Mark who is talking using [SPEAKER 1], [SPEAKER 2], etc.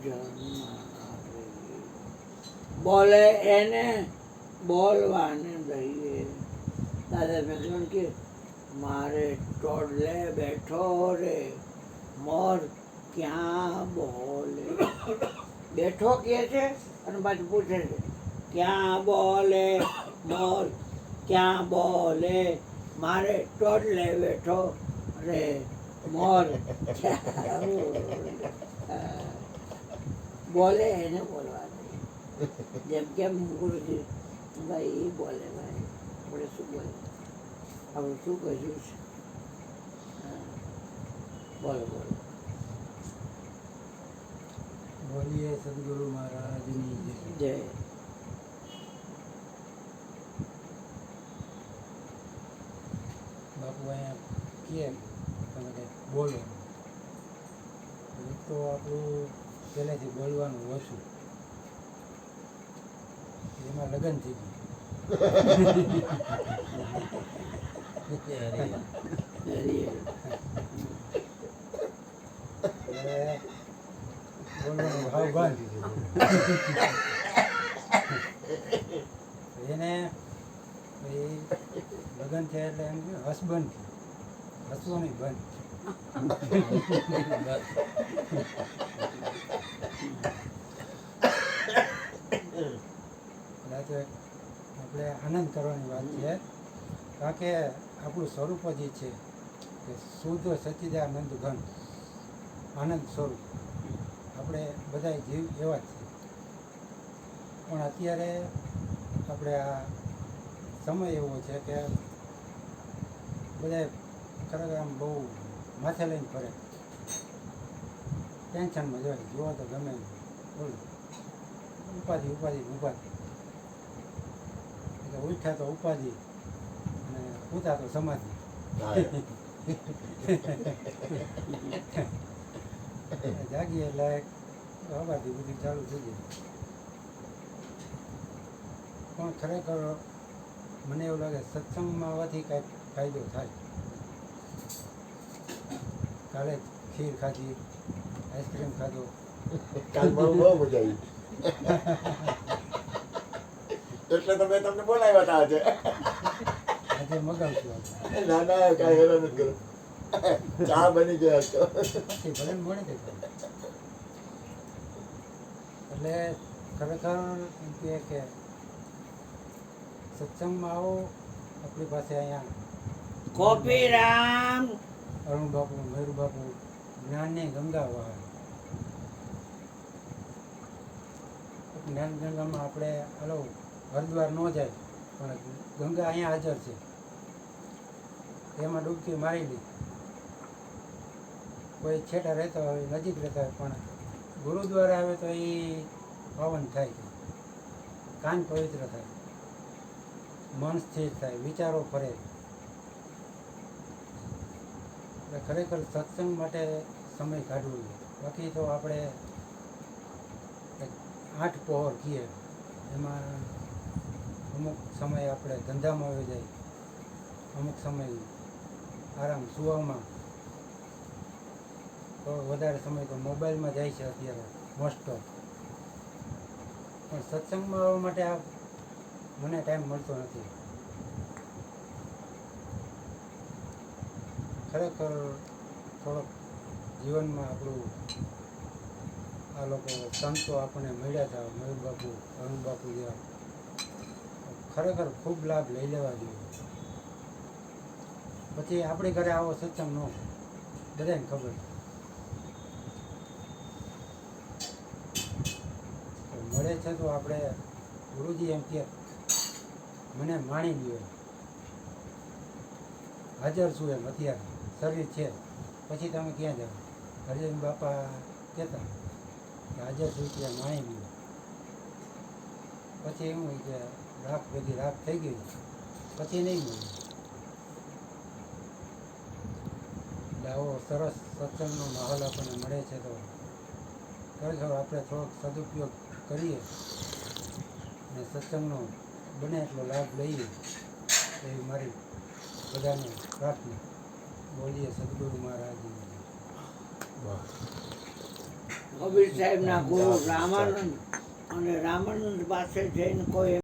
[SPEAKER 1] જન્મ આવે. બોલે એને બોલવાને દઈએ. દાદા ભગવાન કે મારે ટોડલે બેઠો રે મોર ક્યાં બોલે. બેઠો કે છે અને પાછું પૂછે છે ક્યાં બોલે મોર ક્યાં બોલે. મારે ટોડલે બેઠો રે મોર ક્યાં બોલે એને બોલવા દે. જેમ કેમ ગુરુજી ભાઈ એ બોલે ભાઈ આપણે શું બોલે આપણે શું કહ્યું છે. બોલો બોલો.
[SPEAKER 2] બોલીએ સદગુરુ મહારાજની
[SPEAKER 1] જય.
[SPEAKER 2] બાપુ અહીંયા કહે તમે કંઈક બોલો એક તો આપણું પહેલેથી બોલવાનું ઓછું એમાં લગ્ન થઈ ગયું બોલવાનું ભાવ બંધ એને લગ્ન થયા એટલે એમ કે હસબન્ડ હસવો નહીં બંધ. આપણે આનંદ કરવાની વાત છે કારણ કે આપણું સ્વરૂપ જ છે કે શુદ્ધ સચ્ચિદાનંદ ઘન આનંદ સ્વરૂપ. આપણે બધા જીવ એવા જ છે પણ અત્યારે આપણે આ સમય એવો છે કે બધા ખરેખર આમ બહુ માથે લઈને ફરે ટેન્શનમાં જોઈએ જોવા તો ગમે બોલો ઉપાધિ ઉપાધિ ઉપાધિ એટલે ઉઠ્યા તો ઉપાધિ અને ઉઠા તો સમાધિ. જાગીએ એટલે અવાજી બધી ચાલુ થઈ જાય. પણ ખરેખર મને એવું લાગે સત્સંગમાં આવવાથી કાંઈક ફાયદો થાય. કાલે ખીર ખાધી આઈસ્ક્રીમ ખાધો
[SPEAKER 3] કાલ બહુ મજા આવી એટલે તો મેં તમને બોલાવ્યા હતા આજે.
[SPEAKER 2] આજે મગાવશું
[SPEAKER 3] ના ના કાંઈ હેરાન નથી કરો ચા બની ગયા તો
[SPEAKER 2] પછી ભલે મળે તે એટલે ખરેખર એમ કહે કે સત્સંગમાં આવો આપણી પાસે અહીંયા
[SPEAKER 1] ગોપીરામ
[SPEAKER 2] અરુણ બાપુ મયુર બાપુ જ્ઞાનની ગંગા વહાવે. જ્ઞાન ગંગામાં આપણે હલો હરિદ્વાર ન જાય પણ ગંગા અહીંયા હાજર છે એમાં ડૂબકી મારી લી. કોઈ છેટા રહેતા હોય નજીક રહેતા હોય પણ ગુરુદ્વારે આવે તો એ પાવન થાય છે. કાન પવિત્ર થાય મન સ્થિર થાય વિચારો ફરે. એટલે ખરેખર સત્સંગ માટે સમય કાઢવો જોઈએ. બાકી તો આપણે 8 પહોર કહીએ એમાં અમુક સમય આપણે ધંધામાં આવી જાય અમુક સમય આરામ સુવામાં તો વધારે સમય તો મોબાઈલમાં જાય છે અત્યારે મોસ્ટ ઓફ. પણ સત્સંગમાં આવવા માટે આ મને ટાઈમ મળતો નથી. ખરેખર થોડોક જીવનમાં આપણું આ લોકો સંતો આપણને મળ્યા હતા મયુર બાપુ અરુણ બાપુ જેવા ખરેખર ખૂબ લાભ લઈ લેવા જોઈએ. પછી આપણી ઘરે આવો સત્સંગ ન બધાને ખબર મળે છે તો આપણે ગુરુજી એમ કે મને માણી લ્યો હાજર છું એમ અત્યારે શરીર છે પછી તમે ક્યાં જાઓ. હરિજન બાપા કહેતા હાજર છું ત્યાં માણી લ્યો. પછી એવું હોય કે રાખ બધી રાખ થઈ ગઈ પછી નહીં મળે. એટલે આવો સરસ સત્સંગનો માહોલ આપણને મળે છે તો ખરેખર આપણે થોડોક સદુપયોગ કરીએ અને સત્સંગનો બને એટલો લાભ લઈએ એવી મારી બધાને પ્રાર્થના. બોલીએ સદગુરુ મહારાજની.
[SPEAKER 3] વાહ
[SPEAKER 1] કબીર સાહેબના ગુરુ રામાનંદ અને રામાનંદ પાસે જઈને કોઈ